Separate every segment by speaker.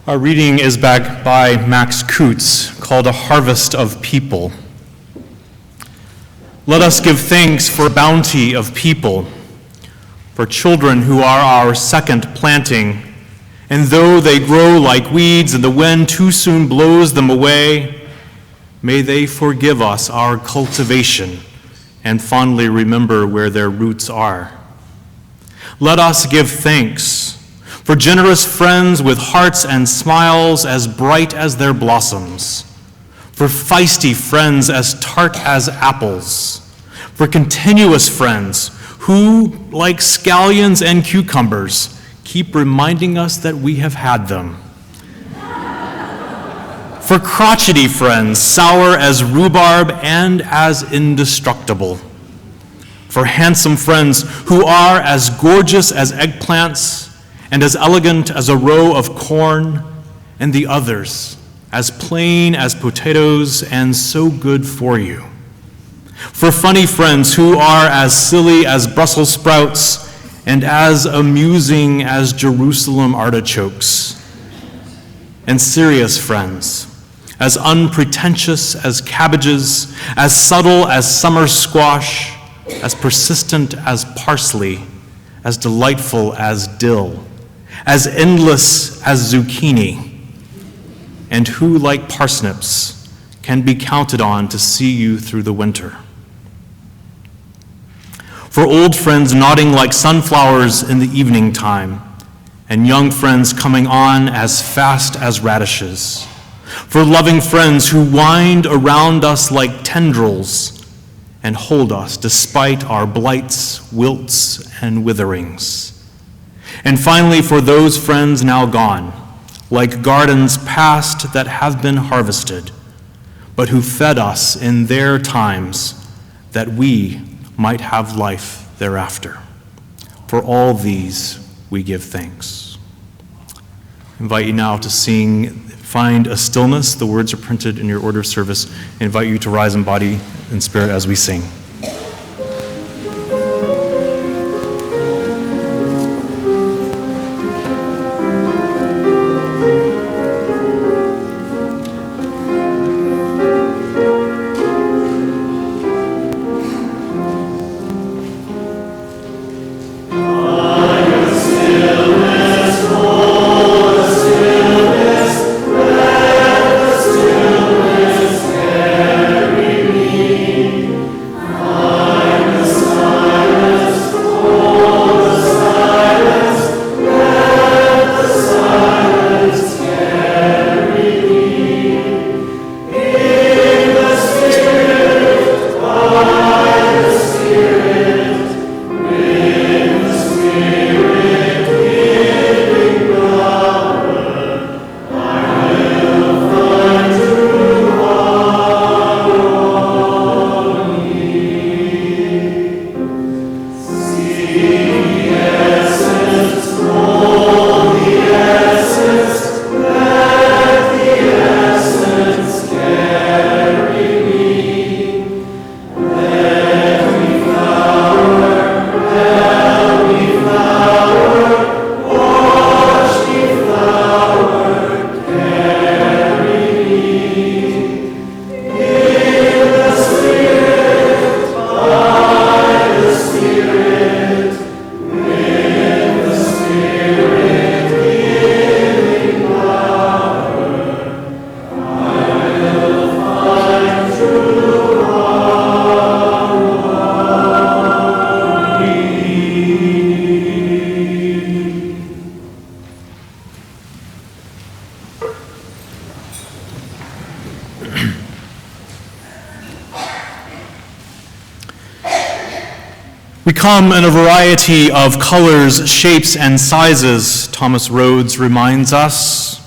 Speaker 1: Our reading is back by Max Kutz, called A Harvest of People. Let us give thanks for bounty of people, for children who are our second planting, and though they grow like weeds and the wind too soon blows them away, may they forgive us our cultivation and fondly remember where their roots are. Let us give thanks for generous friends with hearts and smiles as bright as their blossoms, for feisty friends as tart as apples, for continuous friends who, like scallions and cucumbers, keep reminding us that we have had them, for crotchety friends, sour as rhubarb and as indestructible, for handsome friends who are as gorgeous as eggplants and as elegant as a row of corn, and the others as plain as potatoes and so good for you. For funny friends who are as silly as Brussels sprouts and as amusing as Jerusalem artichokes. And serious friends, as unpretentious as cabbages, as subtle as summer squash, as persistent as parsley, as delightful as dill, as endless as zucchini, and who, like parsnips, can be counted on to see you through the winter. For old friends nodding like sunflowers in the evening time, and young friends coming on as fast as radishes. For loving friends who wind around us like tendrils and hold us despite our blights, wilts, and witherings. And finally, for those friends now gone, like gardens past that have been harvested, but who fed us in their times that we might have life thereafter. For all these we give thanks. I invite you now to sing Find a Stillness. The words are printed in your order of service. I invite you to rise in body and spirit as we sing. We come in a variety of colors, shapes, and sizes, Thomas Rhodes reminds us.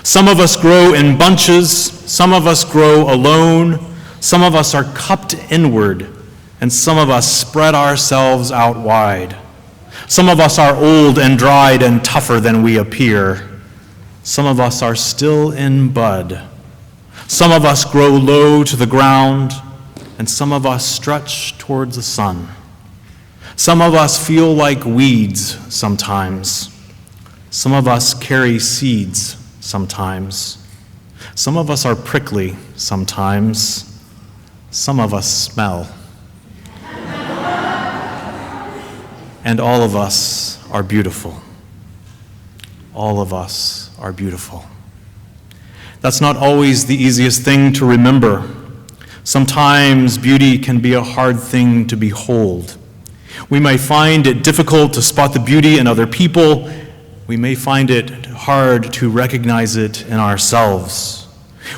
Speaker 1: Some of us grow in bunches, some of us grow alone, some of us are cupped inward, and some of us spread ourselves out wide. Some of us are old and dried and tougher than we appear. Some of us are still in bud. Some of us grow low to the ground, and some of us stretch towards the sun. Some of us feel like weeds sometimes. Some of us carry seeds sometimes. Some of us are prickly sometimes. Some of us smell. And all of us are beautiful. All of us are beautiful. That's not always the easiest thing to remember. Sometimes beauty can be a hard thing to behold. We may find it difficult to spot the beauty in other people. We may find it hard to recognize it in ourselves.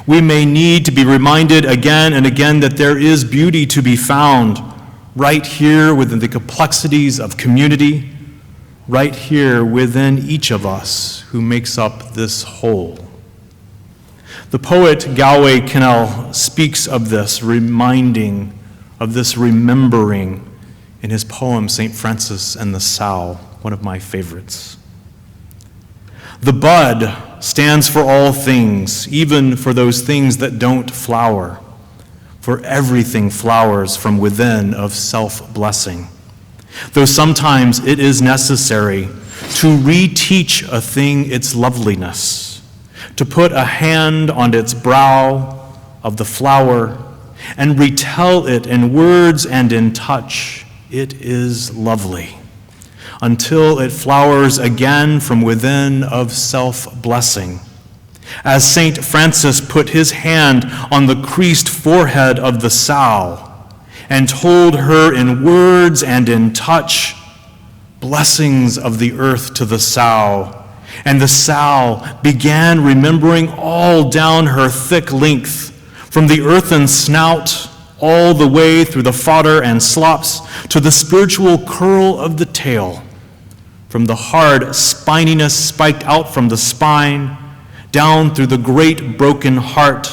Speaker 1: We may need to be reminded again and again that there is beauty to be found right here within the complexities of community, right here within each of us who makes up this whole. The poet Galway Kinnell speaks of this reminding, of this remembering in his poem, St. Francis and the Sow, one of my favorites. The bud stands for all things, even for those things that don't flower, for everything flowers from within of self-blessing. Though sometimes it is necessary to reteach a thing its loveliness, to put a hand on its brow of the flower and retell it in words and in touch, it is lovely, until it flowers again from within of self-blessing. As St. Francis put his hand on the creased forehead of the sow and told her in words and in touch, blessings of the earth to the sow, and the sow began remembering all down her thick length, from the earthen snout all the way through the fodder and slops to the spiritual curl of the tail, from the hard spininess spiked out from the spine, down through the great broken heart,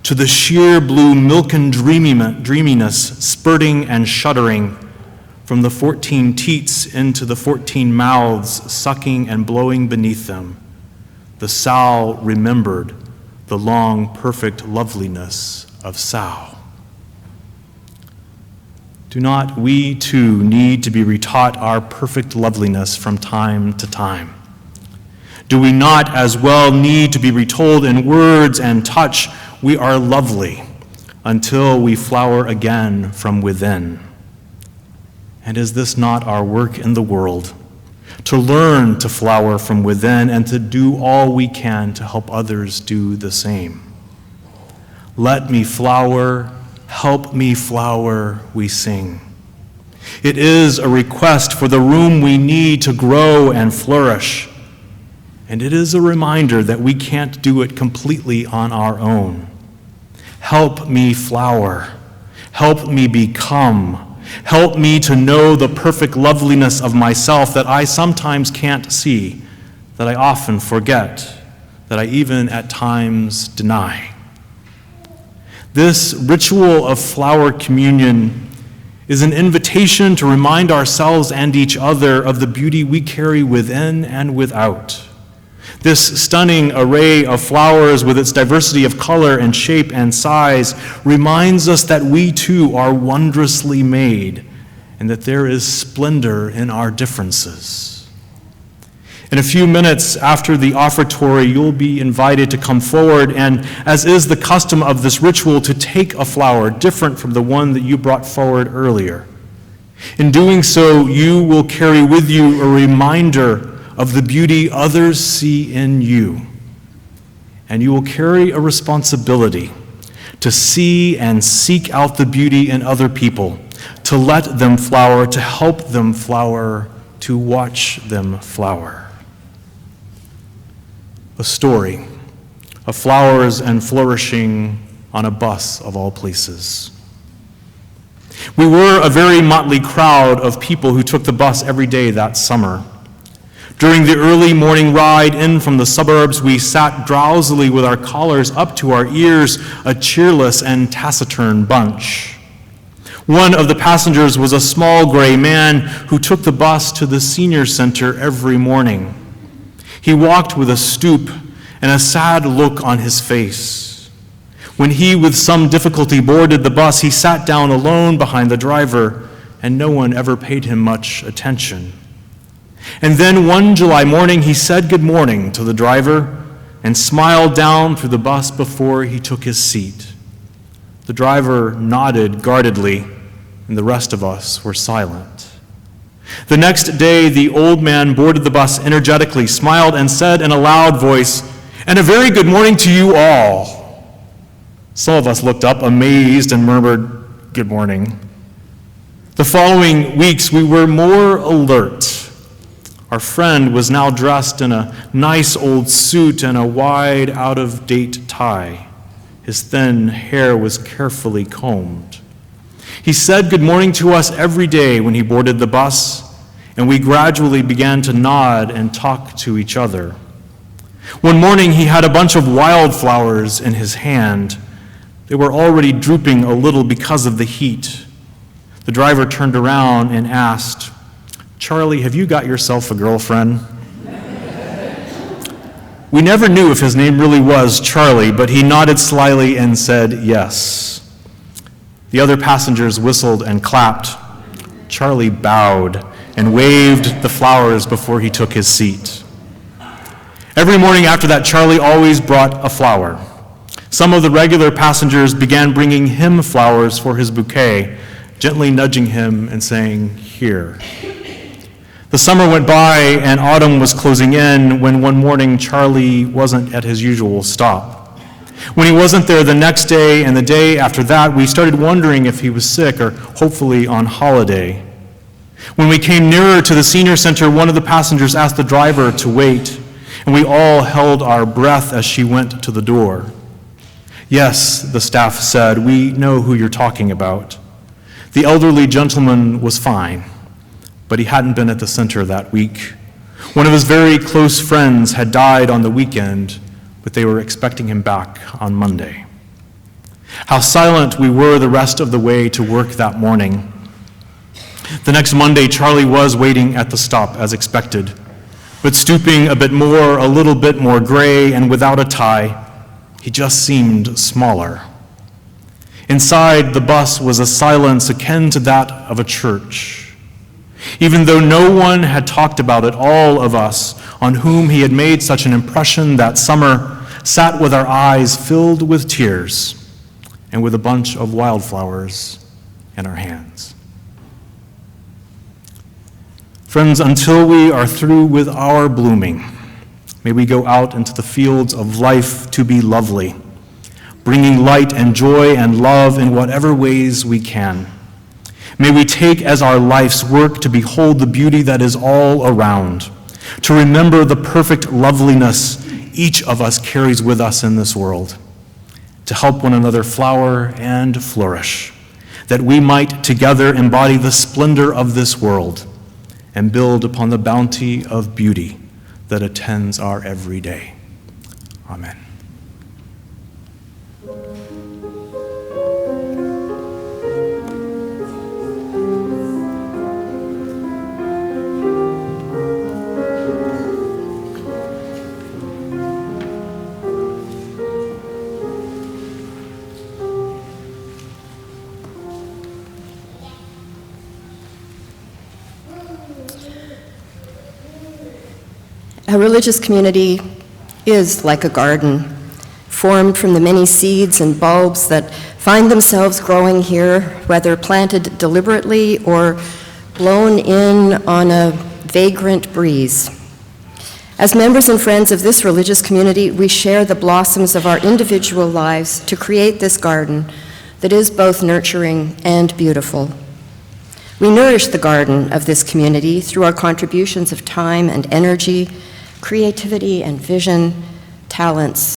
Speaker 1: to the sheer blue milken dreaminess spurting and shuddering, from the 14 teats into the 14 mouths sucking and blowing beneath them. The sow remembered the long, perfect loveliness of sow. Do not we too need to be retaught our perfect loveliness from time to time? Do we not as well need to be retold in words and touch, we are lovely, until we flower again from within? And is this not our work in the world? To learn to flower from within and to do all we can to help others do the same. Let me flower, help me flower, we sing. It is a request for the room we need to grow and flourish. And it is a reminder that we can't do it completely on our own. Help me flower. Help me become. Help me to know the perfect loveliness of myself that I sometimes can't see, that I often forget, that I even at times deny. This ritual of flower communion is an invitation to remind ourselves and each other of the beauty we carry within and without. This stunning array of flowers with its diversity of color and shape and size reminds us that we too are wondrously made and that there is splendor in our differences. In a few minutes after the offertory, you'll be invited to come forward and, as is the custom of this ritual, to take a flower different from the one that you brought forward earlier. In doing so, you will carry with you a reminder of the beauty others see in you. And you will carry a responsibility to see and seek out the beauty in other people, to let them flower, to help them flower, to watch them flower. A story of flowers and flourishing on a bus of all places. We were a very motley crowd of people who took the bus every day that summer. During the early morning ride in from the suburbs, we sat drowsily with our collars up to our ears, a cheerless and taciturn bunch. One of the passengers was a small gray man who took the bus to the senior center every morning. He walked with a stoop and a sad look on his face. When he, with some difficulty, boarded the bus, he sat down alone behind the driver, and no one ever paid him much attention. And then one July morning, he said good morning to the driver, and smiled down through the bus before he took his seat. The driver nodded guardedly, and the rest of us were silent. The next day, the old man boarded the bus energetically, smiled, and said in a loud voice, "And a very good morning to you all." Some of us looked up, amazed, and murmured, "Good morning." The following weeks, we were more alert. Our friend was now dressed in a nice old suit and a wide, out-of-date tie. His thin hair was carefully combed. He said good morning to us every day when he boarded the bus, and we gradually began to nod and talk to each other. One morning, he had a bunch of wildflowers in his hand. They were already drooping a little because of the heat. The driver turned around and asked, "Charlie, have you got yourself a girlfriend?" We never knew if his name really was Charlie, but he nodded slyly and said yes. The other passengers whistled and clapped. Charlie bowed and waved the flowers before he took his seat. Every morning after that, Charlie always brought a flower. Some of the regular passengers began bringing him flowers for his bouquet, gently nudging him and saying, "Here." The summer went by and autumn was closing in when one morning Charlie wasn't at his usual stop. When he wasn't there the next day and the day after that, we started wondering if he was sick or hopefully on holiday. When we came nearer to the senior center, one of the passengers asked the driver to wait, and we all held our breath as she went to the door. "Yes," the staff said, "we know who you're talking about." The elderly gentleman was fine, but he hadn't been at the center that week. One of his very close friends had died on the weekend, but they were expecting him back on Monday. How silent we were the rest of the way to work that morning. The next Monday, Charlie was waiting at the stop as expected, but stooping a bit more, a little bit more gray, and without a tie. He just seemed smaller. Inside the bus was a silence akin to that of a church. Even though no one had talked about it, all of us on whom he had made such an impression that summer sat with our eyes filled with tears and with a bunch of wildflowers in our hands. Friends, until we are through with our blooming, may we go out into the fields of life to be lovely, bringing light and joy and love in whatever ways we can. May we take as our life's work to behold the beauty that is all around, to remember the perfect loveliness each of us carries with us in this world, to help one another flower and flourish, that we might together embody the splendor of this world and build upon the bounty of beauty that attends our every day. Amen.
Speaker 2: A religious community is like a garden, formed from the many seeds and bulbs that find themselves growing here, whether planted deliberately or blown in on a vagrant breeze. As members and friends of this religious community, we share the blossoms of our individual lives to create this garden that is both nurturing and beautiful. We nourish the garden of this community through our contributions of time and energy, creativity and vision, talents,